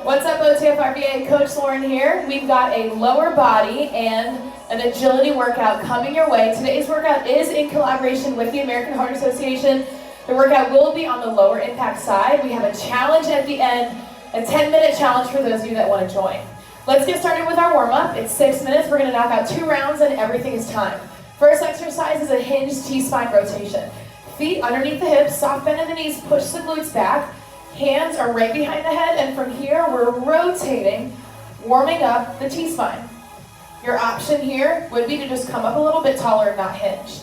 What's up, OTF Coach Lauren here. We've got a lower body and an agility workout coming your way. Today's workout is in collaboration with the American Heart Association. The workout will be on the lower impact side. We have a challenge at the end, a 10-minute challenge for those of you that want to join. Let's get started with our warm-up. It's 6 minutes. We're going to knock out 2 rounds and everything is timed. First exercise is a hinged T-spine rotation. Feet underneath the hips, soft bend in the knees, push the glutes back. Hands are right behind the head, and from here we're rotating, warming up the T-spine. Your option here would be to just come up a little bit taller and not hinge.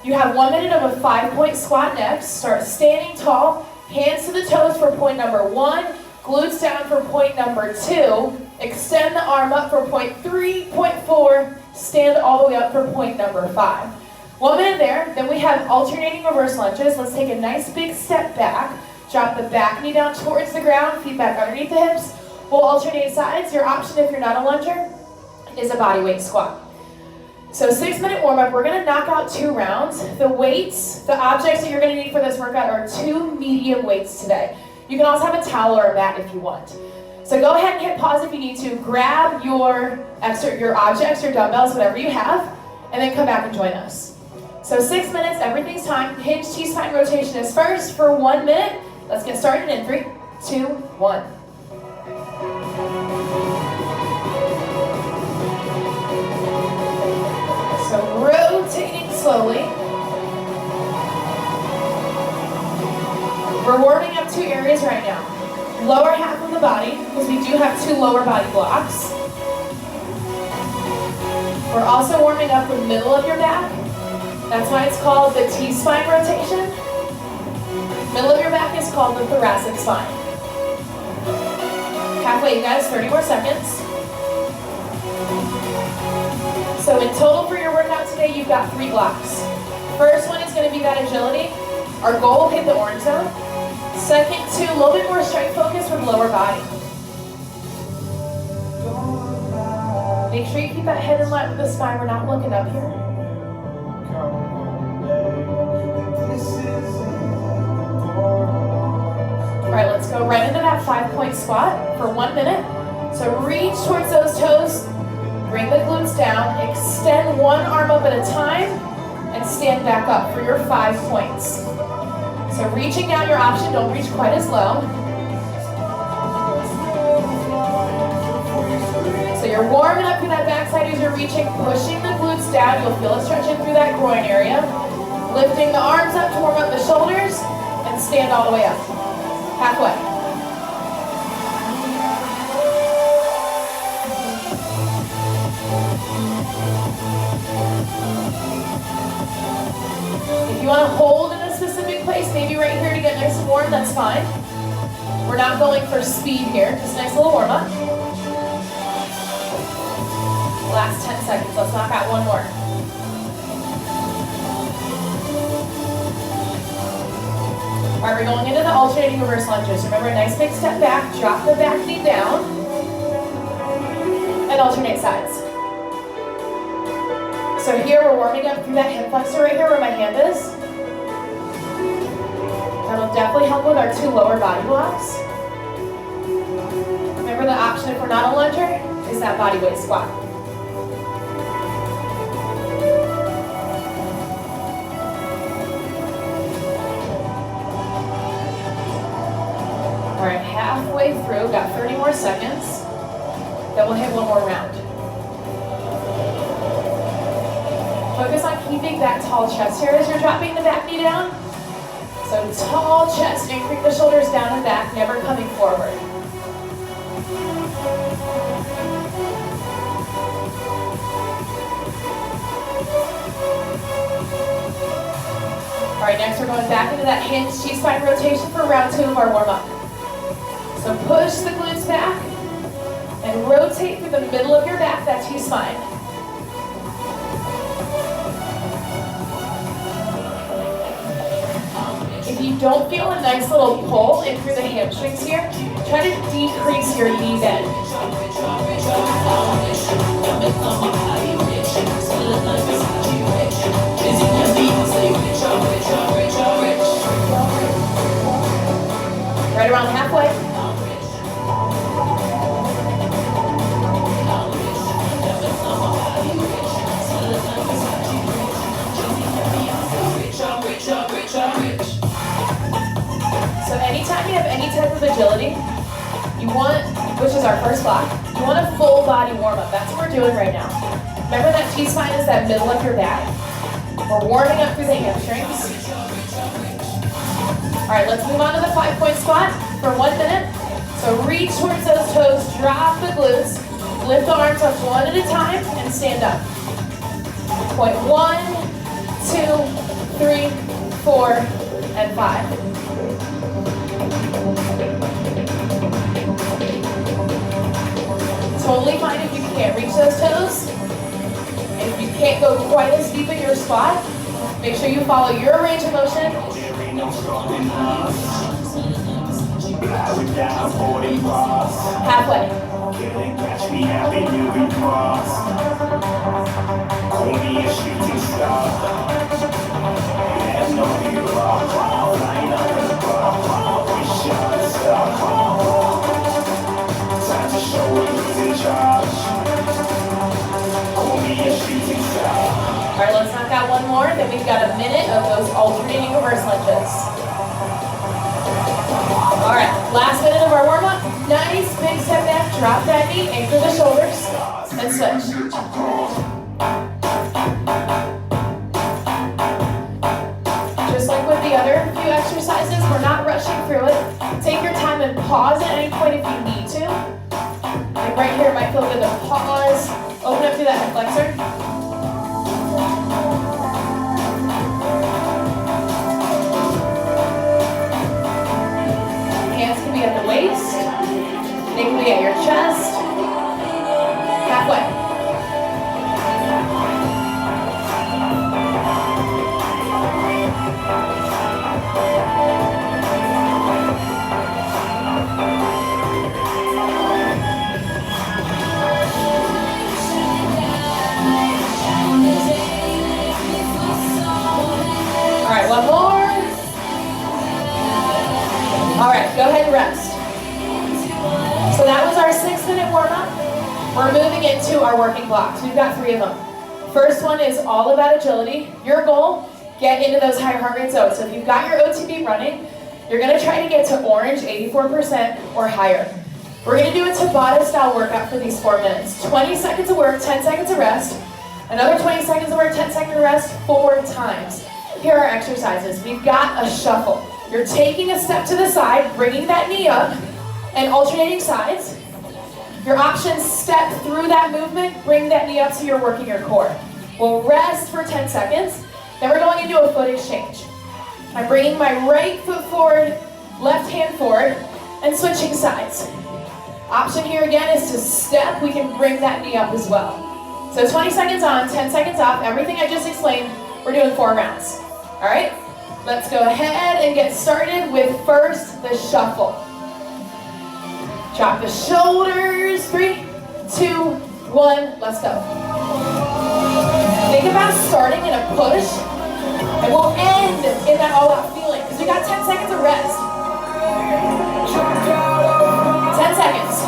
You have 1 minute of a 5-point squat next. Start standing tall, hands to the toes for point number 1, glutes down for point number 2, extend the arm up for point 3, point 4, stand all the way up for point number 5. 1 minute there, then we have alternating reverse lunges. Let's take a nice big step back. Drop the back knee down towards the ground, feet back underneath the hips. We'll alternate sides. Your option, if you're not a lunger, is a body weight squat. So 6-minute warm-up, we're gonna knock out 2 rounds. The weights, the objects that you're gonna need for this workout are 2 medium weights today. You can also have a towel or a mat if you want. So go ahead and hit pause if you need to. Grab your objects, your dumbbells, whatever you have, and then come back and join us. So 6 minutes, everything's timed. Hinge T-spine rotation is first for 1 minute. Let's get started in 3, 2, 1. So rotating slowly. We're warming up 2 areas right now. Lower half of the body, because we do have 2 lower body blocks. We're also warming up the middle of your back. That's why it's called the T-spine rotation. Middle of your back is called the thoracic spine. Halfway, you guys, 30 more seconds. So in total for your workout today, you've got 3 blocks. First one is going to be that agility. Our goal, hit the orange zone. Second, 2, a little bit more strength focus with lower body. Make sure you keep that head in line with the spine. We're not looking up here. All right, let's go right into that 5-point squat for 1 minute. So reach towards those toes, bring the glutes down, extend one arm up at a time, and stand back up for your 5 points. So reaching down, your option, don't reach quite as low. So you're warming up through that backside as you're reaching, pushing the glutes down. You'll feel it stretching through that groin area. Lifting the arms up to warm up the shoulders, and stand all the way up. Halfway. If you want to hold in a specific place, maybe right here to get nice and warm, that's fine. We're not going for speed here, just a nice little warm up. Last 10 seconds, let's knock out 1 more. All right, we're going into the alternating reverse lunges. Remember, a nice big step back, drop the back knee down, and alternate sides. So here we're warming up through that hip flexor right here where my hand is. That'll definitely help with our 2 lower body blocks. Remember, the option if we're not a lunger is that body weight squat. All right, halfway through, got 30 more seconds. Then we'll hit 1 more round. Focus on keeping that tall chest here as you're dropping the back knee down. So tall chest, anchoring the shoulders down and back, never coming forward. All right, next we're going back into that hinge T-spine rotation for round 2 of our warm-up. So push the glutes back and rotate through the middle of your back, that T-spine. If you don't feel a nice little pull in through the hamstrings here, try to decrease your knee bend. Right around halfway. anytime you have any type of agility, you want, which is our first block, you want a full body warm-up. That's what we're doing right now. Remember that T-spine is that middle of your back. We're warming up through the hamstrings. All right, let's move on to the 5-point squat for 1 minute. So reach towards those toes, drop the glutes, lift the arms up one at a time, and stand up. Point 1, 2, 3, 4, and 5. Totally fine if you can't reach those toes. If you can't go quite as deep in your squat, make sure you follow your range of motion. Halfway. All right, let's knock out one more. Then we've got a minute of those alternating reverse lunges. All right, last minute of our warm-up. Nice big step back, drop that knee, anchor the shoulders, and switch. Just like with the other few exercises, we're not rushing through it. Take your time and pause at any point if you need to. Like right here, it might feel good to pause, open up through that hip flexor. Hands can be at the waist, they can be at your chest, halfway. All right, one more. All right, go ahead and rest. So that was our 6-minute warm-up. We're moving into our working blocks. We've got 3 of them. First one is all about agility. Your goal, get into those higher heart rate zones. So if you've got your OTB running, you're gonna try to get to orange 84% or higher. We're gonna do a Tabata style workout for these 4 minutes. 20 seconds of work, 10 seconds of rest. Another 20 seconds of work, 10 seconds of rest, 4 times. Here are our exercises. We've got a shuffle. You're taking a step to the side, bringing that knee up, and alternating sides. Your options, step through that movement, bring that knee up so you're working your core. We'll rest for 10 seconds, then we're going into a foot exchange. I'm bringing my right foot forward, left hand forward, and switching sides. Option here again is to step. We can bring that knee up as well. So 20 seconds on, 10 seconds off. Everything I just explained, we're doing 4 rounds. All right? Let's go ahead and get started with first the shuffle. Drop the shoulders. 3, 2, 1, let's go. Think about starting in a push, and we'll end in that all-out feeling, because we got 10 seconds of rest. 10 seconds.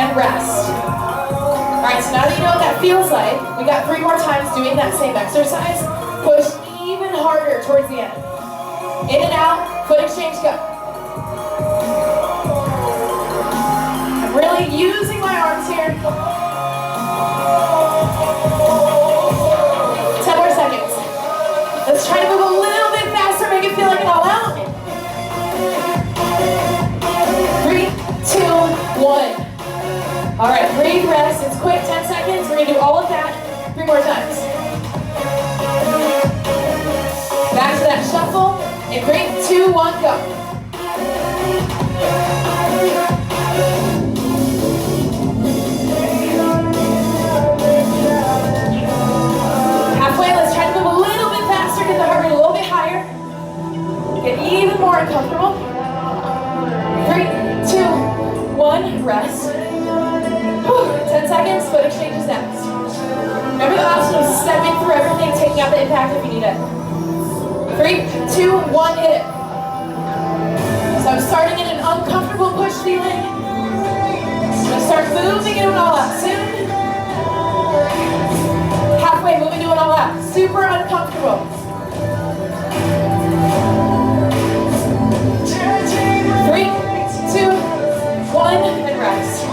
And rest. All right, so now that you know what that feels like, we got 3 more times doing that same exercise. Push even harder towards the end. In and out, foot exchange, go. I'm really using my arms here. 10 more seconds. Let's try to move a little bit faster, make it feel like an all out. 3, 2, 1. All right, breathe, rest. It's quick, 10 seconds. We're gonna do all of that 3 more times. Back to that shuffle. In 3, 2, 1, go. Halfway, let's try to move a little bit faster, get the heart rate a little bit higher. Get even more uncomfortable. 3, 2, 1, rest. 10 seconds, foot exchange is next. Remember the option of stepping through everything, taking out the impact if you need it. 3, 2, 1, hit it. So I'm starting in an uncomfortable push feeling. I'm going to start moving into an all out soon. super uncomfortable. 3, 2, 1, and rest.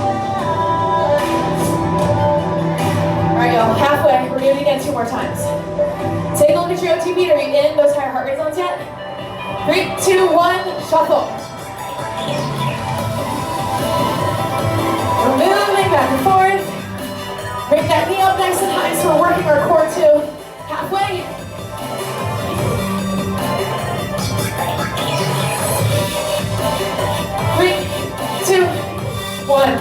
All right, y'all, halfway. We're doing it again 2 more times. Take a look at your OTP. Are you in those higher heart rate zones yet? 3, 2, 1, shuffle. We're moving back and forth. Bring that knee up nice and high so we're working our core too. Halfway. 3, 2, 1.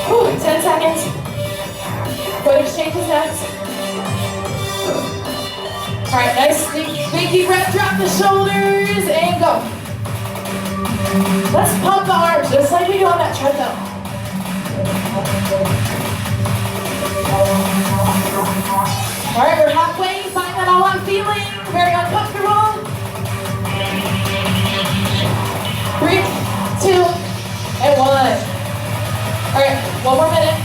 Whew, 10 seconds. Foot exchange is next. All right, nice big deep breath. Drop the shoulders and go. Let's pump the arms just like we do on that treadmill. All right, we're halfway. Find that all I'm feeling. Very uncomfortable. 3, 2, and 1. All right, 1 more minute.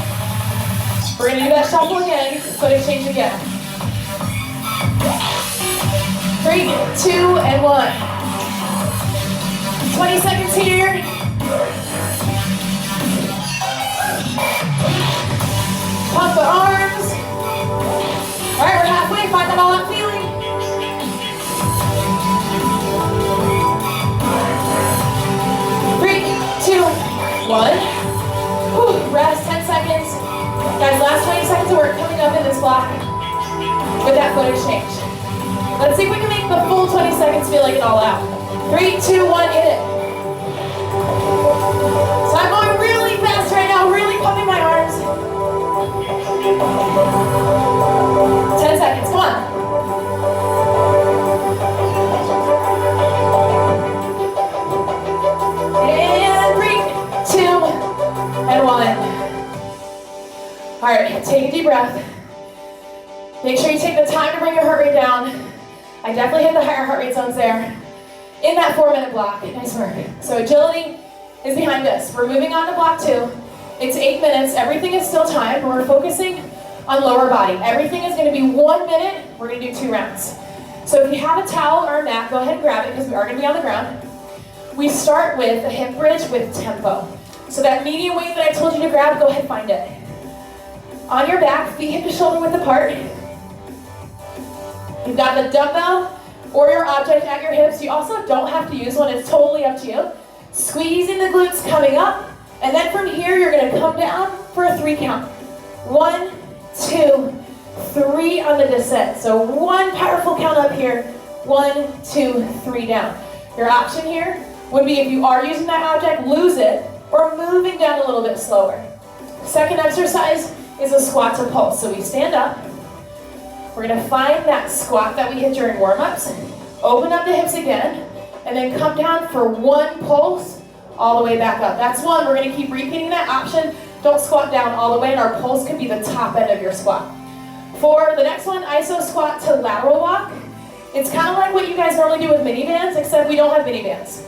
We're gonna do that shuffle again. Foot exchange again. 3, 2, and 1. 20 seconds here. Pump the arms. All right, we're halfway. Find that all I'm feeling. 3, 2, 1. Whew, rest, 10 seconds. Guys, last 20 seconds of work coming up in this block with that foot exchange. Let's see if we can make the full 20 seconds feel like it all out. 3, 2, 1, hit it. So I'm going really fast right now, really pumping my arms. 10 seconds, come on. And 3, 2, and 1. All right, take a deep breath. Make sure you take the time to bring your heart rate down. I definitely hit the higher heart rate zones there in that 4-minute block. Nice work. So agility is behind us. We're moving on to block 2. It's 8 minutes. Everything is still timed. We're focusing on lower body. Everything is going to be 1 minute. We're going to do 2 rounds. So if you have a towel or a mat, go ahead and grab it because we are going to be on the ground. We start with a hip bridge with tempo. So that medium weight that I told you to grab, go ahead and find it. On your back, feet hip to shoulder width apart. You've got the dumbbell or your object at your hips. You also don't have to use one. It's totally up to you. Squeezing the glutes coming up. And then from here, you're going to come down for a 3 count. 1, 2, 3 on the descent. So 1 powerful count up here. 1, 2, 3 down. Your option here would be, if you are using that object, lose it or moving down a little bit slower. Second exercise is a squat to pulse. So we stand up. We're going to find that squat that we hit during warm-ups. Open up the hips again, and then come down for 1 pulse all the way back up. That's 1. We're going to keep repeating that option. Don't squat down all the way, and our pulse could be the top end of your squat. For the next one, iso squat to lateral walk. It's kind of like what you guys normally do with mini bands, except we don't have mini bands.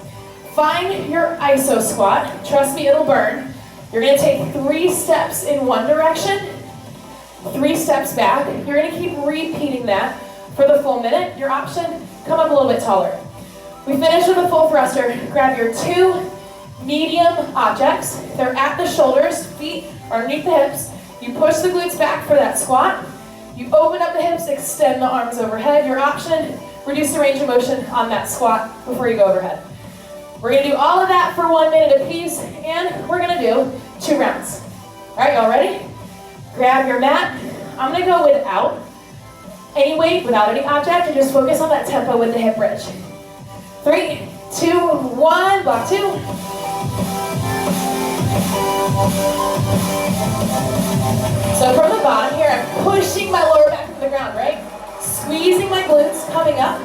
Find your iso squat. Trust me, it'll burn. You're going to take 3 steps in one direction, 3 steps back. You're going to keep repeating that for the full minute. Your option, come up a little bit taller. We finish with a full thruster. Grab your 2 medium objects. They're at the shoulders, feet are underneath the hips. You push the glutes back for that squat. You open up the hips, extend the arms overhead. Your option, reduce the range of motion on that squat before you go overhead. We're going to do all of that for 1 minute apiece, and we're going to do 2 rounds. All right, y'all ready? Grab your mat. I'm going to go without any weight, without any object, and just focus on that tempo with the hip bridge. 3, 2, 1, block 2. So from the bottom here, I'm pushing my lower back from the ground, right? Squeezing my glutes, coming up.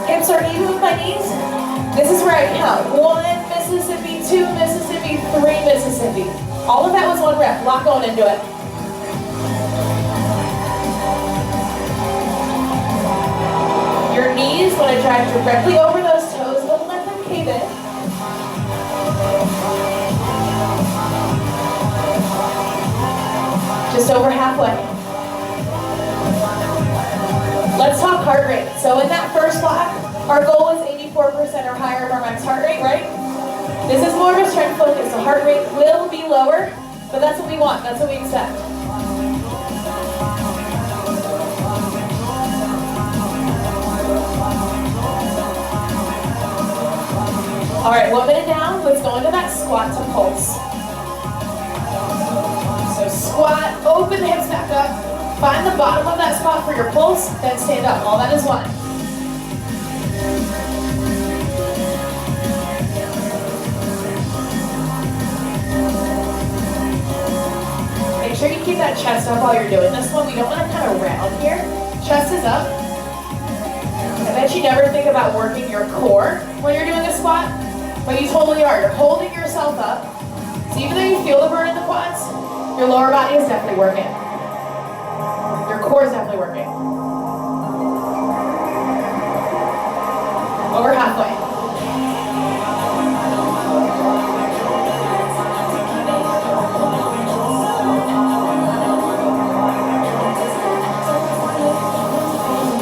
Hips are even with my knees. This is where I count. 1 Mississippi, 2 Mississippi, 3 Mississippi. All of that was 1 rep. A lot going into it. Your knees want to drive directly over those toes. Don't let them cave in. Just over halfway. more of a strength focus. The heart rate will be lower, but that's what we want. That's what we expect. All right, 1 minute down. Let's go into that squat to pulse. So squat, open the hips back up. Find the bottom of that squat for your pulse, then stand up. All that is one. Make sure you keep that chest up while you're doing this one. We don't want to kind of round here. Chest is up. I bet you never think about working your core when you're doing a squat, but you totally are. You're holding yourself up. So even though you feel the burn in the quads, your lower body is definitely working. Your core is definitely working. Over halfway.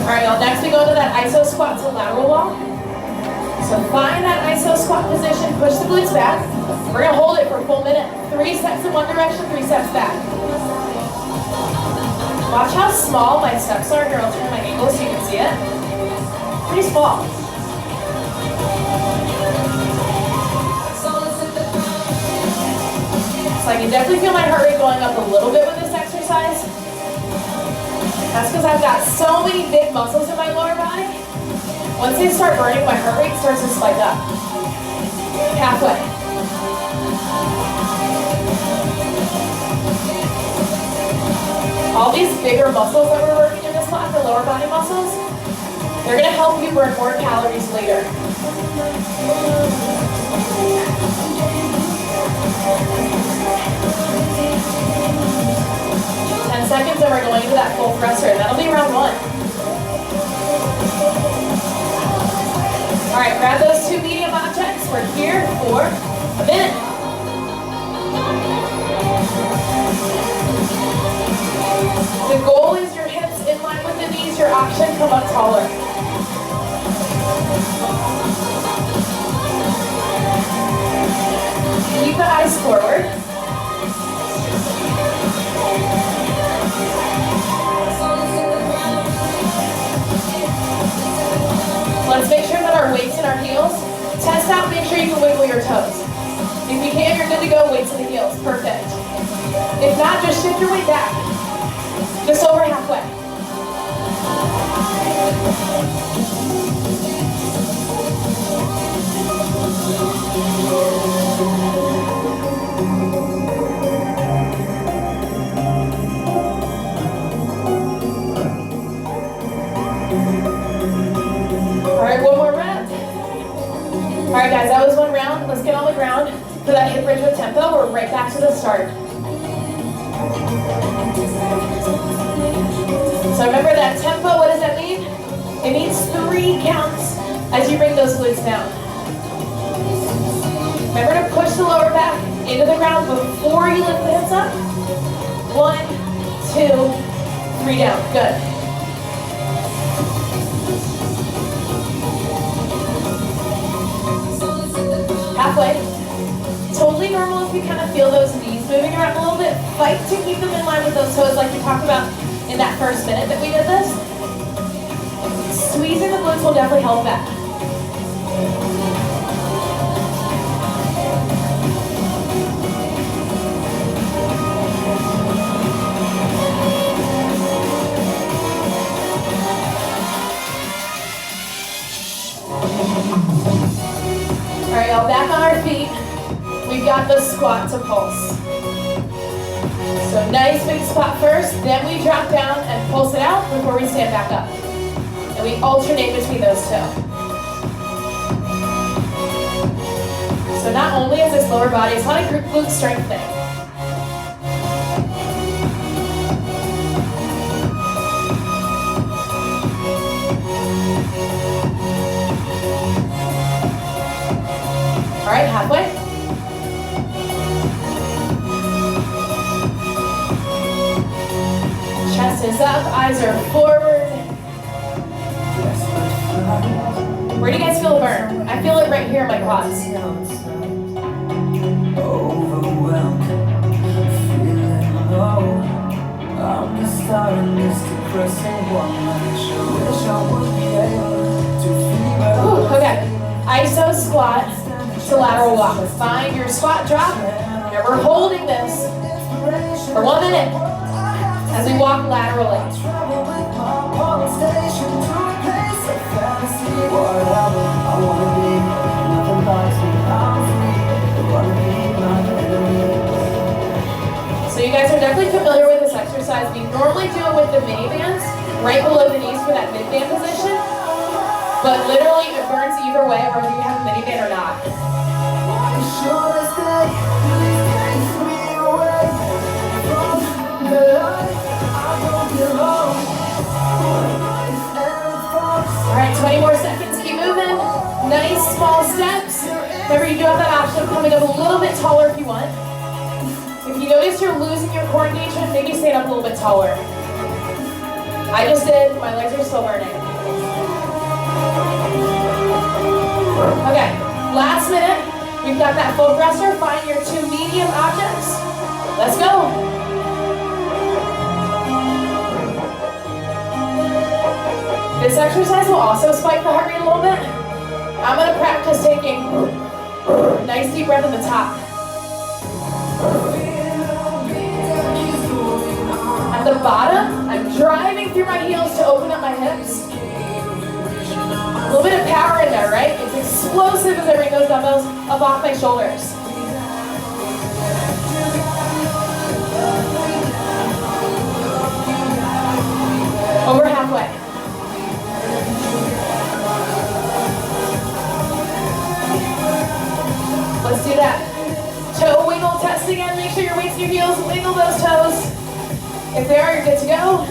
Alright, y'all, next we go to that iso squat to lateral wall. So find that iso squat position, push the glutes back. We're going to hold it for a full minute. 3 steps in one direction, 3 steps back. Watch how small my steps are. Here, I'll turn my angle so you can see it. Pretty small. So I can definitely feel my heart rate going up a little bit with this exercise. That's because I've got so many big muscles in my lower body. Once they start burning, my heart rate starts to spike up. Halfway. All these bigger muscles that we're working in this class, the lower body muscles, they're going to help you burn more calories later. 10 seconds and we're going into that full thruster. That'll be round 1. All right, grab those 2 medium objects. We're here for a minute. The goal is your hips in line with the knees, your option, come up taller. Keep the eyes forward. Let's make sure that our weight's in our heels. Test out, make sure you can wiggle your toes. If you can, you're good to go, weights in the heels, perfect. If not, just shift your weight back. Just over halfway. All right, one more round. All right, guys, that was 1 round. Let's get on the ground for that hip bridge with tempo. We're right back to the start. So remember that tempo, what does that mean? It means 3 counts as you bring those glutes down. Remember to push the lower back into the ground before you lift the hips up. 1, 2, 3 down. Good. Halfway. Totally normal if you kind of feel those knees moving around a little bit. Fight to keep them in line with those toes like we talked about in that first minute that we did this. Squeezing the glutes will definitely help that. All right, y'all, back on our feet. We've got the squat to pulse. So nice big squat first, then we drop down and pulse it out before we stand back up. And we alternate between those 2. So not only is this lower body, it's not a group glute strength thing. All right, halfway. Chest is up, eyes are forward. Where do you guys feel the burn? I feel it right here in my quads. overwhelmed, feeling low. I'm just starting this depressing one-man show. Wish I would be able to feel. Ooh, okay. ISO squat to lateral walk. Find your squat drop, and we're holding this for 1 minute as we walk laterally. So you guys are definitely familiar with this exercise. We normally do it with the mini bands right below the knees for that mid band position. But literally it burns either way whether you have a mini band or not. Alright, 20 more seconds, keep moving. Nice small steps. Remember, you do have that option of coming up a little bit taller if you want. If you notice you're losing your core engagement, maybe stand up a little bit taller. I just did, my legs are still burning. Okay, last minute. We've got that full thruster. Find your 2 medium objects. Let's go. This exercise will also spike the heart rate a little bit. I'm going to practice taking a nice deep breath at the top. At the bottom, I'm driving through my heels to open up my hips. A little bit of power in there, right? It's explosive as I bring those dumbbells up off my shoulders. Over halfway. Let's do that. Toe wiggle test again. Make sure your weight's in your heels. Wiggle those toes. If they are, you're good to go.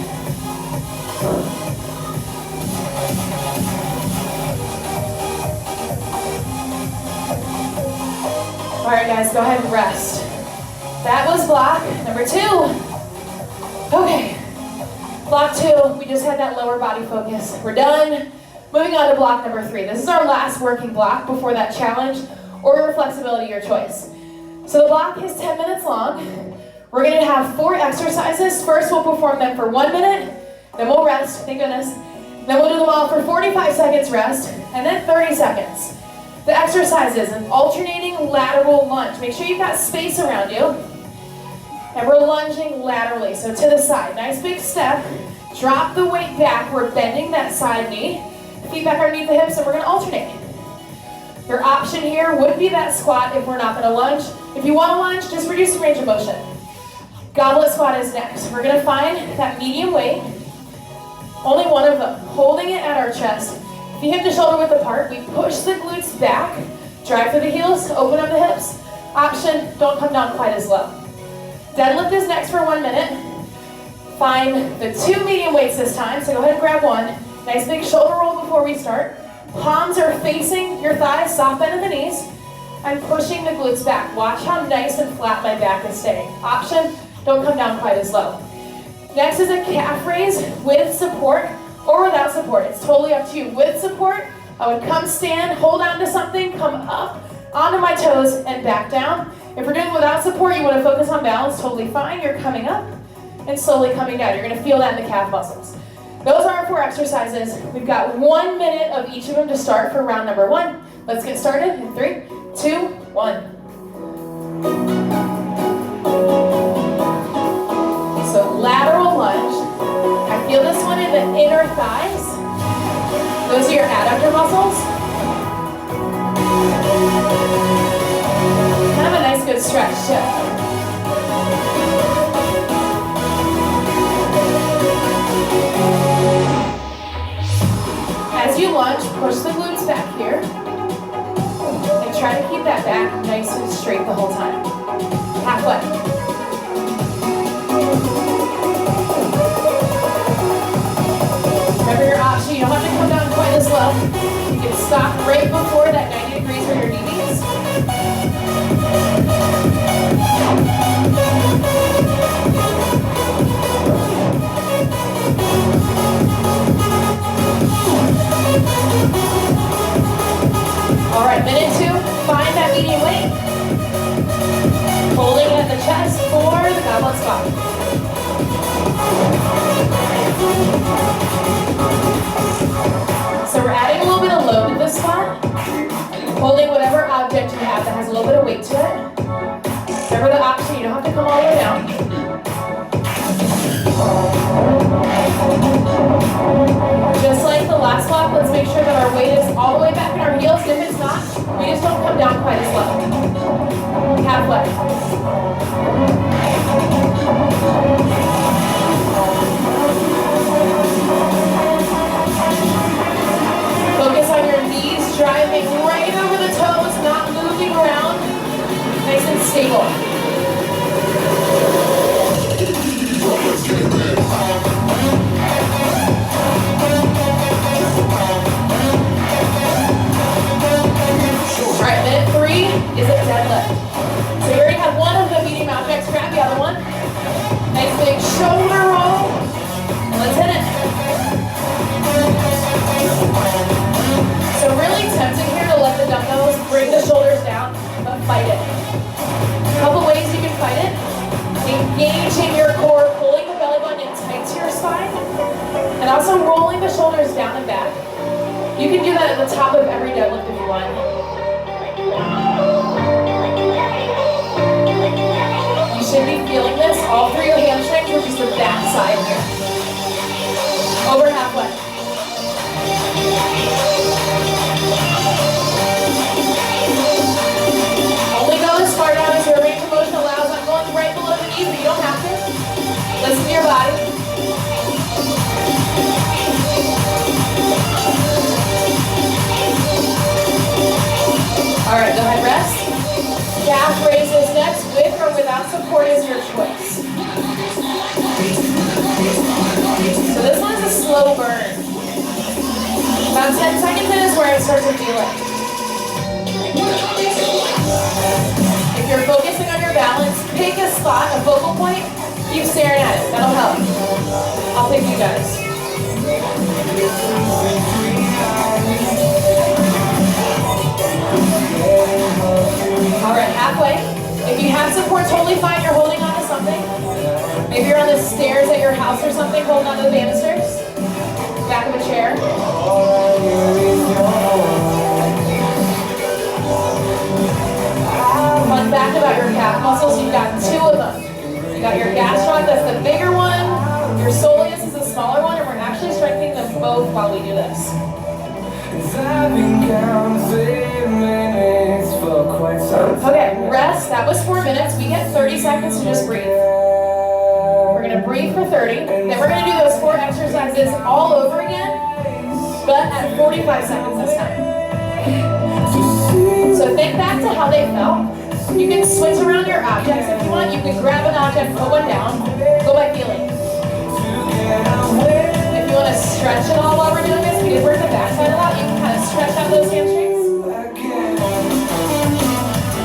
All right, guys, go ahead and rest. That was block number 2. Okay, block 2, we just had that lower body focus. We're done. Moving on to block number 3. This is our last working block before that challenge or your flexibility, your choice. So the block is 10 minutes long. We're gonna have 4 exercises. First, we'll perform them for 1 minute, then we'll rest, thank goodness. Then we'll do them all for 45 seconds rest, and then 30 seconds. The exercise is an alternating lateral lunge. Make sure you've got space around you. And we're lunging laterally, so to the side. Nice big step. Drop the weight back. We're bending that side knee. Feet back underneath the hips, and we're gonna alternate. Your option here would be that squat if we're not gonna lunge. If you wanna lunge, just reduce the range of motion. Goblet squat is next. We're gonna find that medium weight. Only one of them. Holding it at our chest. Feet hip to shoulder width apart. We push the glutes back. Drive through the heels. Open up the hips. Option, don't come down quite as low. Deadlift is next for 1 minute. Find the 2 medium weights this time. So go ahead and grab one. Nice big shoulder roll before we start. Palms are facing your thighs. Soft bend at the knees. I'm pushing the glutes back. Watch how nice and flat my back is staying. Option, don't come down quite as low. Next is a calf raise with support or without support. It's totally up to you. With support, I would come stand, hold on to something, come up onto my toes and back down. If we're doing without support, you want to focus on balance, totally fine. You're coming up and slowly coming down. You're going to feel that in the calf muscles. Those are our 4 exercises. We've got 1 minute of each of them to start for round number 1. Let's get started in 3, 2, 1. So lateral lunge. I feel this one in the inner thighs. Those are your adductor muscles. Kind of a nice good stretch too. As you lunge, push the glutes back here. And try to keep that back nice and straight the whole time. Halfway. Remember your option, you don't have to come down quite as low. You can stop right before that 90 degrees where your knee meets. All right, minute 2, find that medium weight. Holding And also rolling the shoulders down and back. You can do that at the top of every deadlift if you want. You should be feeling this all through your hamstrings, which is the back side here. Over halfway. Only go as far down as your range of motion allows. I'm going right below the knees, but you don't have to. Listen to your body. All right, go ahead, rest. Calf raises next, with or without support is your choice. So this one is a slow burn. About 10 seconds in is where I start to feel it. If you're focusing on your balance, pick a spot, a focal point, keep staring at it. That'll help. I'll pick you guys. All right, halfway. If you have support, totally fine. You're holding on to something. Maybe you're on the stairs at your house or something, holding on to the banisters. Back of a chair. Fun fact about your calf muscles, you've got two of them. You got your gastroc, that's the bigger one. Your soleus is the smaller one, and we're actually strengthening them both while we do this. Okay, rest. That was 4 minutes. We get 30 seconds to just breathe. We're going to breathe for 30. Then we're going to do those 4 exercises all over again, but at 45 seconds this time. So think back to how they felt. You can switch around your objects if you want. You can grab an object, put one down, go by feeling. If you want to stretch it all while we're doing this, because we're at the backside a lot, you can kind of stretch out those hamstrings.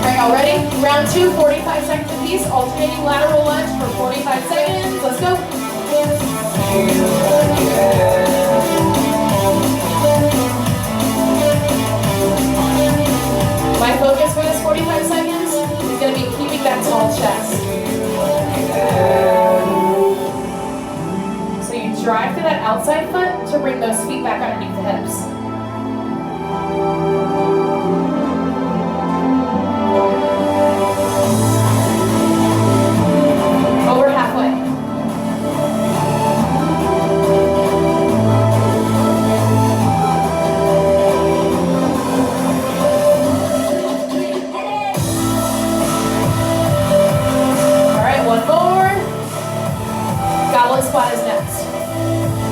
All right, y'all ready? Round 2, 45 seconds apiece, alternating lateral lunge for 45 seconds. Let's go. My focus for this 45 seconds is going to be keeping that tall chest. So you drive through that outside foot to bring those feet back underneath the hips. Over halfway. Squat is next.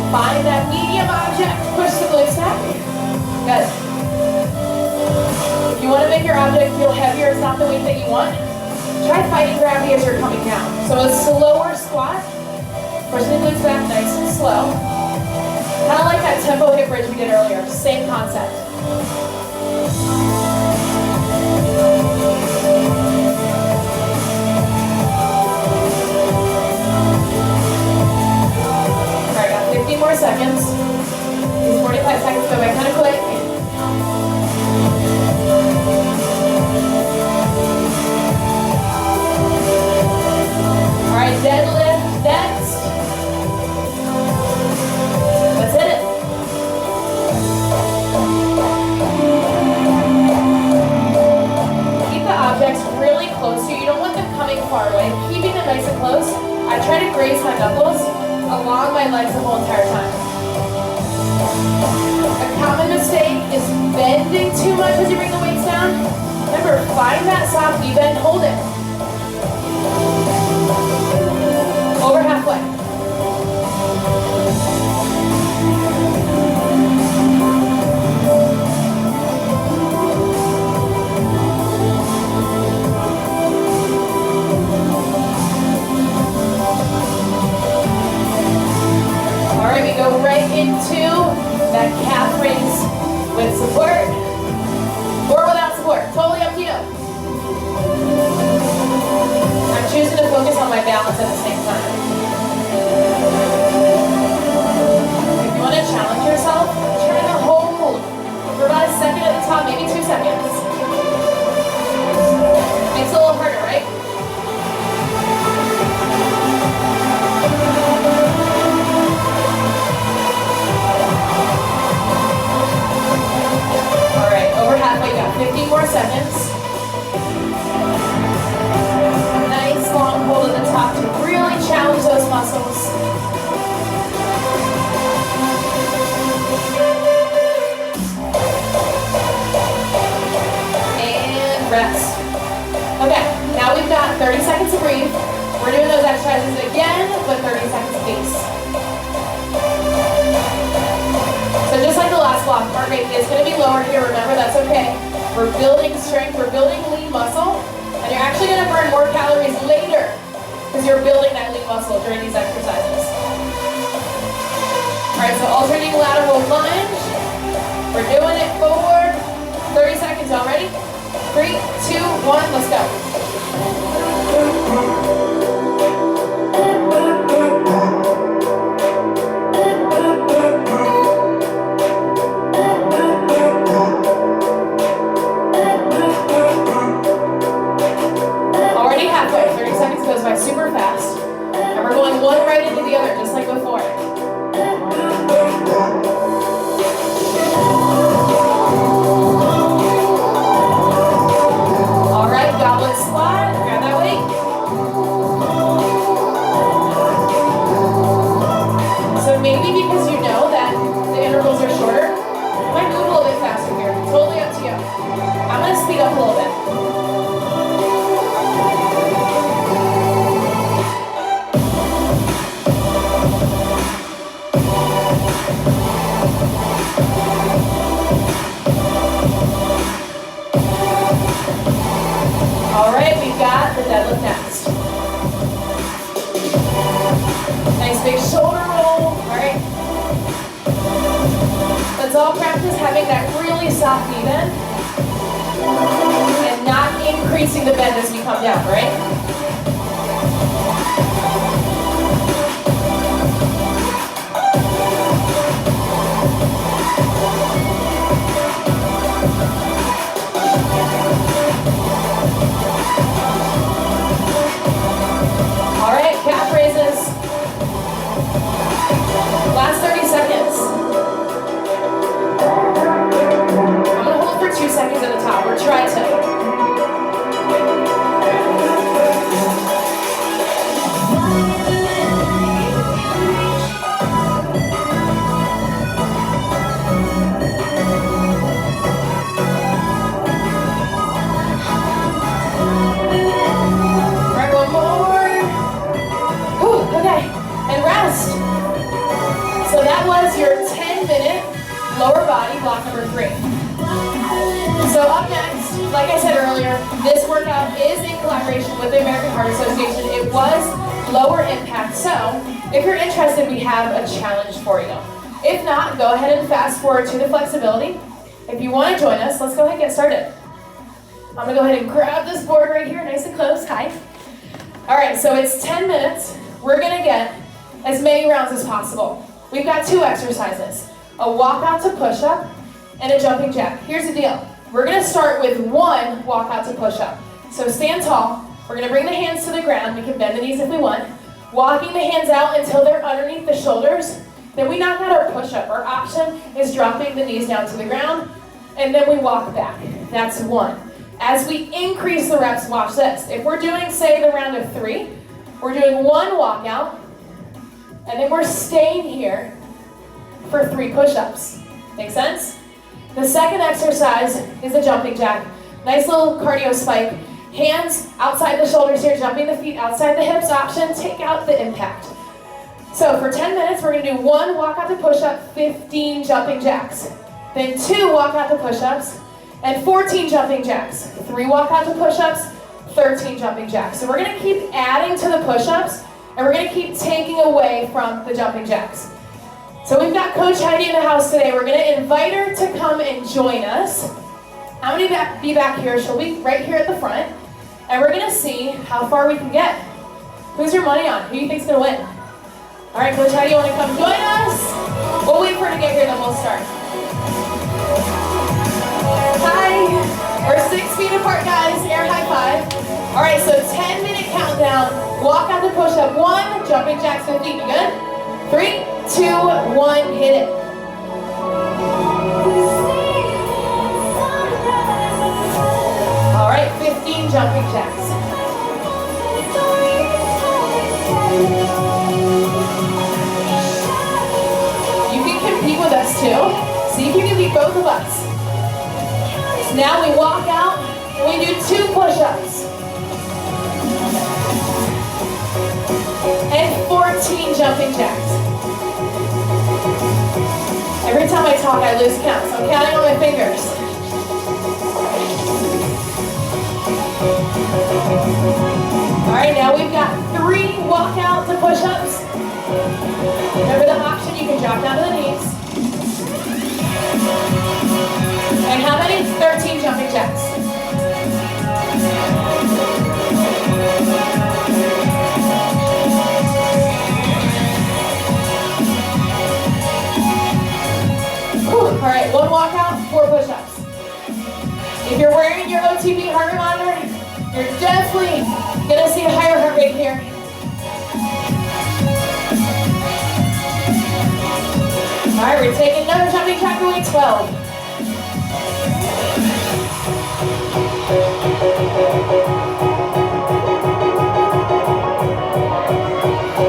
Find that medium object, push the glutes back. Good. If you want to make your object feel heavier, it's not the weight that you want, try fighting gravity as you're coming down. So a slower squat, push the glutes back nice and slow. Kind of like that tempo hip bridge we did earlier, same concept. More seconds. These 45 seconds go by kind of quick. All right, deadlift next. Let's hit it. Keep the objects really close to you. You don't want them coming far away. Keeping them nice and close. I try to graze my knuckles along my legs the whole entire time. A common mistake is bending too much as you bring the weights down. Remember, find that soft knee bend, hold it. Over halfway. Go right into that calf raise with support or without support. Totally up to you. I'm choosing to focus on my balance at the same time. If you want to challenge yourself, try to hold for about a second at the top, maybe 2 seconds. Makes it a little harder, right? rest. Okay, now we've got 30 seconds to breathe. We're doing those exercises again with 30 seconds apiece. So just like the last block, heart rate is going to be lower here. Remember, that's okay. We're building strength, we're building lean muscle, and you're actually going to burn more calories later because you're building that lean muscle during these exercises. All right, so alternating lateral lunge. We're doing it forward. 30 seconds, y'all ready? 3, 2, 1, let's go. Already halfway. 30 seconds goes by super fast. And we're going one right into the other, just like before. Alright, goblet squat. Grab that weight. So maybe because you know that the intervals are shorter, you might move a little bit faster here. Totally up to you. I'm going to speed up a little bit. Alright, we've got the deadlift next. Nice big shoulder roll, alright? Let's all practice having that really soft knee bend and not increasing the bend as we come down, right? Alright, calf raises. Last 30 seconds. I'm going to hold for 2 seconds at the top, or try to. Alright, one more. Whew, okay, and rest. So that was your 10-minute lower body block number 3. So up next, like I said earlier, this workout is in collaboration with the American Heart Association. It was lower impact, so if you're interested, we have a challenge for you. If not, go ahead and fast forward to the flexibility. If you want to join us, let's go ahead and get started. I'm going to go ahead and grab this board right here, nice and close, hi. All right, so it's 10 minutes. We're going to get as many rounds as possible. We've got 2 exercises, a walkout to push-up and a jumping jack. Here's the deal. We're going to start with 1 walkout to push-up. So stand tall. We're going to bring the hands to the ground. We can bend the knees if we want. Walking the hands out until they're underneath the shoulders. Then we knock out our push-up. Our option is dropping the knees down to the ground, and then we walk back. That's 1. As we increase the reps, watch this. If we're doing, say, the round of 3, we're doing 1 walkout, and then we're staying here for 3 push-ups. Make sense? The second exercise is a jumping jack. Nice little cardio spike. Hands outside the shoulders here, jumping the feet outside the hips. Option, take out the impact. So for 10 minutes, we're going to do 1 walkout to push-up, 15 jumping jacks. Then 2 walkout to push-ups, and 14 jumping jacks. 3 walkout to push-ups, 13 jumping jacks. So we're going to keep adding to the push-ups, and we're going to keep taking away from the jumping jacks. So we've got Coach Heidi in the house today. We're going to invite her to come and join us. I'm going to be back here. She'll be right here at the front. And we're going to see how far we can get. Who's your money on? Who do you think's going to win? All right, Coach Heidi, you want to come join us? We'll wait for her to get here, then we'll start. Hi. We're 6 feet apart, guys. Air high five. All right, so 10-minute countdown. Walk out the push-up. 1, jumping jacks 15. You good? 3, 2, 1, hit it. All right, 15 jumping jacks. You can compete with us too. See if you can beat both of us. So now we walk out We do 2 push-ups. And 14 jumping jacks. Every time I talk, I lose count, so I'm counting on my fingers. All right, now we've got 3 walkout to push-ups. Remember the option, you can drop down to the knees. And how many? 13 jumping jacks. All right, 1 walkout, 4 push-ups. If you're wearing your OTB heart rate monitor, you're definitely gonna see a higher heart rate here. All right, we're taking another jumping jack going 12.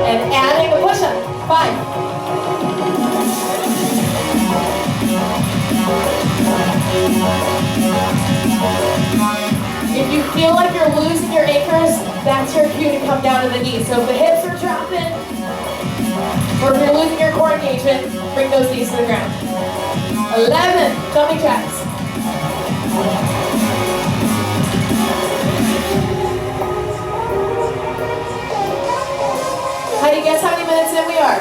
And adding a push-up, 5. If you feel like you're losing your anchors, that's your cue to come down to the knees. So if the hips are dropping, or if you're losing your core engagement, bring those knees to the ground. 11 jumping jacks. How do you guess how many minutes in we are?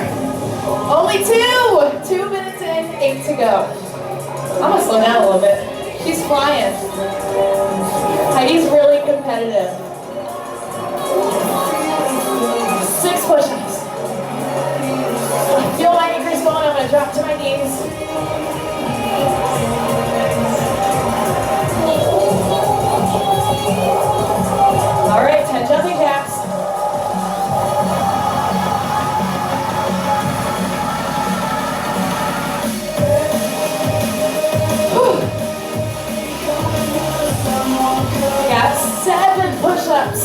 Only 2! 2 minutes in, 8 to go. I'm gonna slow down a little bit. She's flying. Heidi's really competitive. 6 push-ups. Feel my anchors going, I'm gonna drop to my knees. All right, 10 jumping jacks. Got 7 push-ups.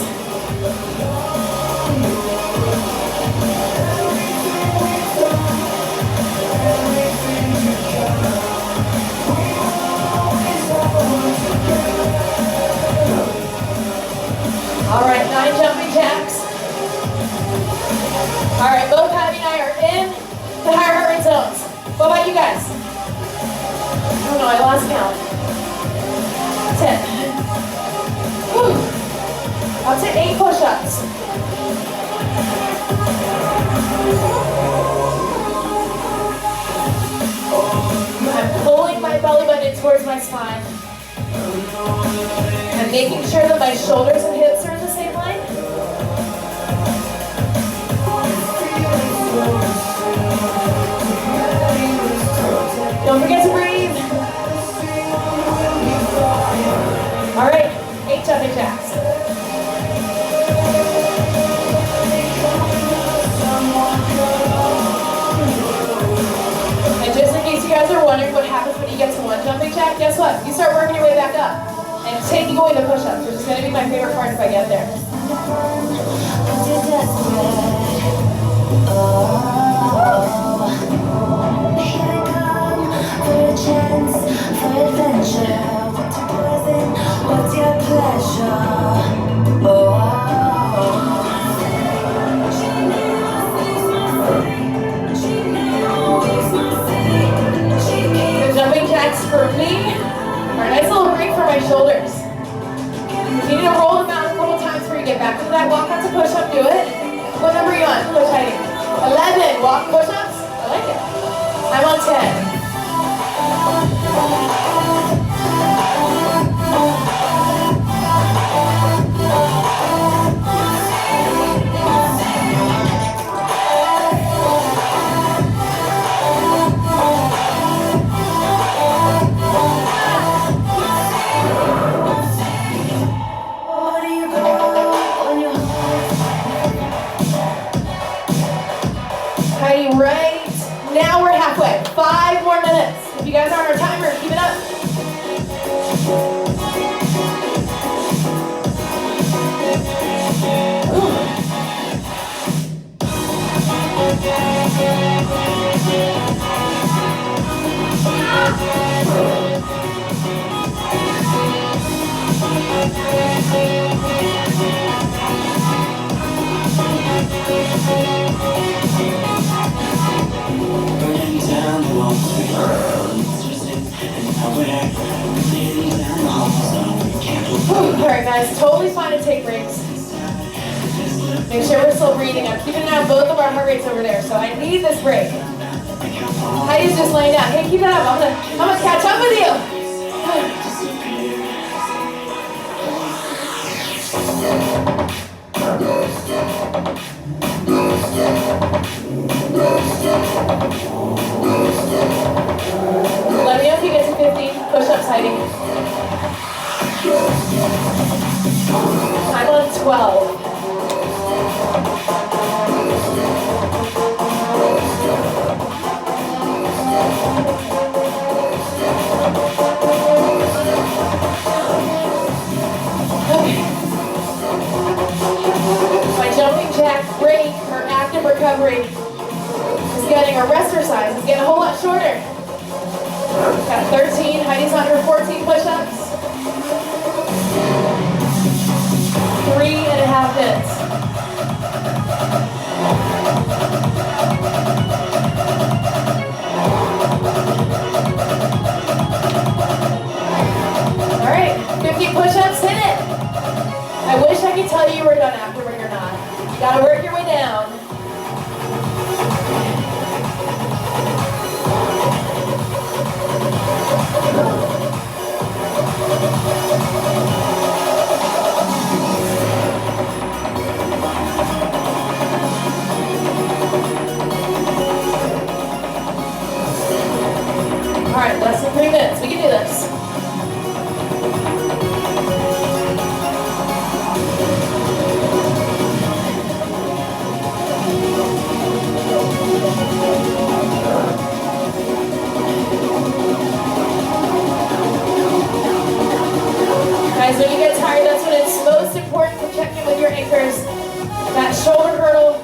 All right, 9 jumping jacks. All right, both Abby and I are in the higher heart rate zones. What about you guys? I don't know, I lost count. 10. Up to 8 push-ups. I'm pulling my belly button towards my spine. I'm making sure that my shoulders and hips are in the same line. Don't forget to breathe. All right, 8 jumping jacks. And just in case you guys are wondering what happens when you get to 1 jumping jack, guess what? You start working your way back up and taking away the push-ups, which is going to be my favorite part if I get there. What's your pleasure? The jumping jacks for me are a nice little break for my shoulders. You need to roll them out a couple times before you get back to that walk out to push up. Do it. What number are you on? Push Heidi. 11. Walk push ups. I like it. I'm on 10. Heidi, right now we're halfway. 5 more minutes. If you guys are on our timer, keep it up. take breaks. Make sure we're still breathing. I'm keeping an eye on both of our heart rates over there, so I need this break. Heidi's just laying down. Hey, keep it up. I'm gonna catch up with you. Let me know if you get to 15 push-ups, Heidi. I'm on 12. Okay. My jumping jack break, or active recovery, is getting, or rest exercise, is getting a whole lot shorter. Got 13, Heidi's on her 14 push-ups. 3.5 minutes. All right, 50 push-ups, hit it. I wish I could tell you were done after, but you're not. You gotta work your way down. All right, less than 3 minutes. We can do this. Guys, when you get tired, that's when it's most important to check in with your anchors. That shoulder girdle,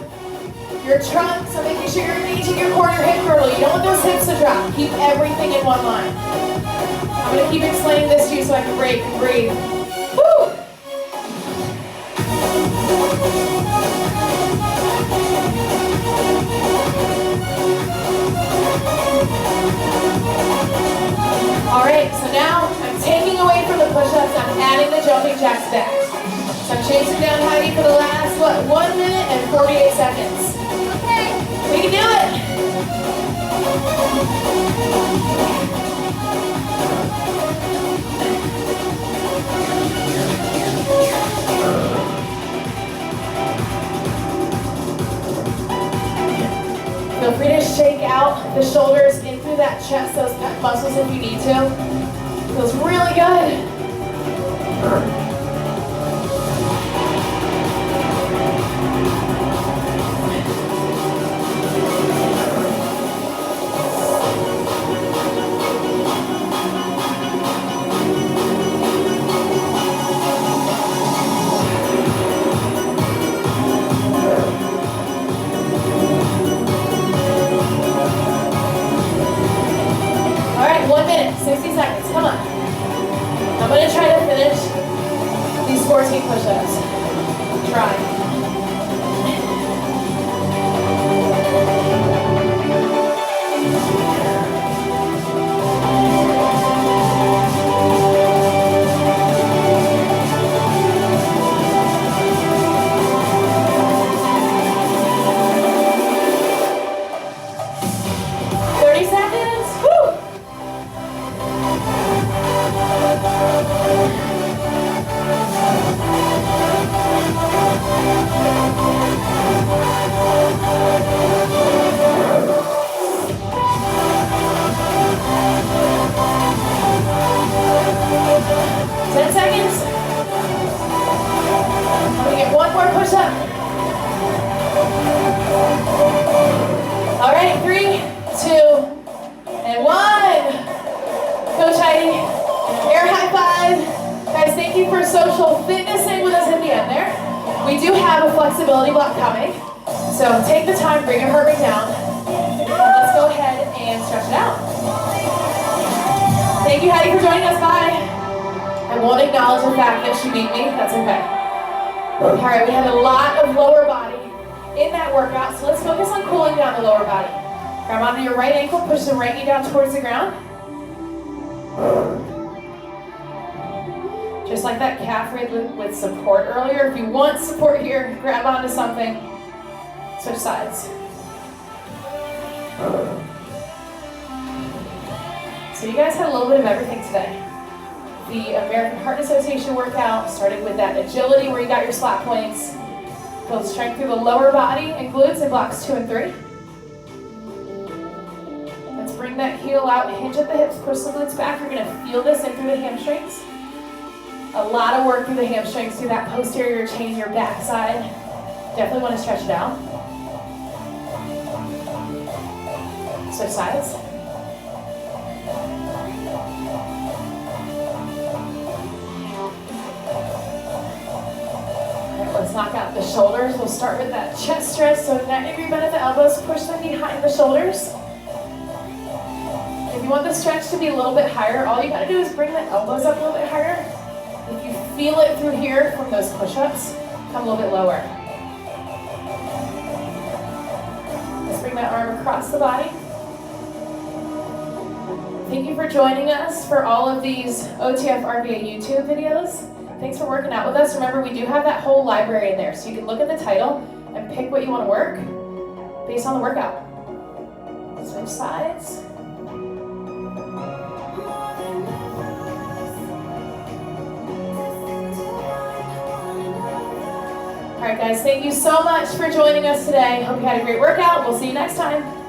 your trunk, so making sure you're engaging your core, your hip girdle. You don't want those hips to drop. Keep everything in one line. I'm going to keep explaining this to you so I can break and breathe. Woo! All right, so now I'm taking away from the push-ups. I'm adding the jumping jacks back. So I'm chasing down Heidi for the last, 1 minute and 48 seconds. Okay, we can do it. Feel free to shake out the shoulders in through that chest, those muscles if you need to. Feels really good. All right, 1 minute, 60 seconds, come on. I'm gonna try to finish these 14 push-ups. Try. Flexibility block coming. So take the time, bring your heart rate down. Let's go ahead and stretch it out. Thank you, Heidi, for joining us. Bye. I won't acknowledge the fact that she beat me. That's okay. All right, we had a lot of lower body in that workout, so let's focus on cooling down the lower body. Grab onto your right ankle, push the right knee down towards the ground. Just like that calf raise with support earlier. If you want support here, grab onto something. Switch sides. So you guys had a little bit of everything today. The American Heart Association workout started with that agility where you got your slap points. Build strength through the lower body and glutes in blocks 2 and 3. Let's bring that heel out, hinge at the hips, push the glutes back. You're gonna feel this in through the hamstrings. A lot of work through the hamstrings, through that posterior chain, your backside. Definitely wanna stretch it out. Switch sides. Let's knock out the shoulders. We'll start with that chest stretch. So neck bend at the elbows, push them behind the shoulders. If you want the stretch to be a little bit higher, all you gotta do is bring the elbows up a little bit higher. If you feel it through here from those push-ups, come a little bit lower. Let's bring that arm across the body. Thank you for joining us for all of these OTF RVA YouTube videos. Thanks for working out with us. Remember, we do have that whole library in there, so you can look at the title and pick what you want to work based on the workout. Switch sides. All right, guys, thank you so much for joining us today. Hope you had a great workout. We'll see you next time.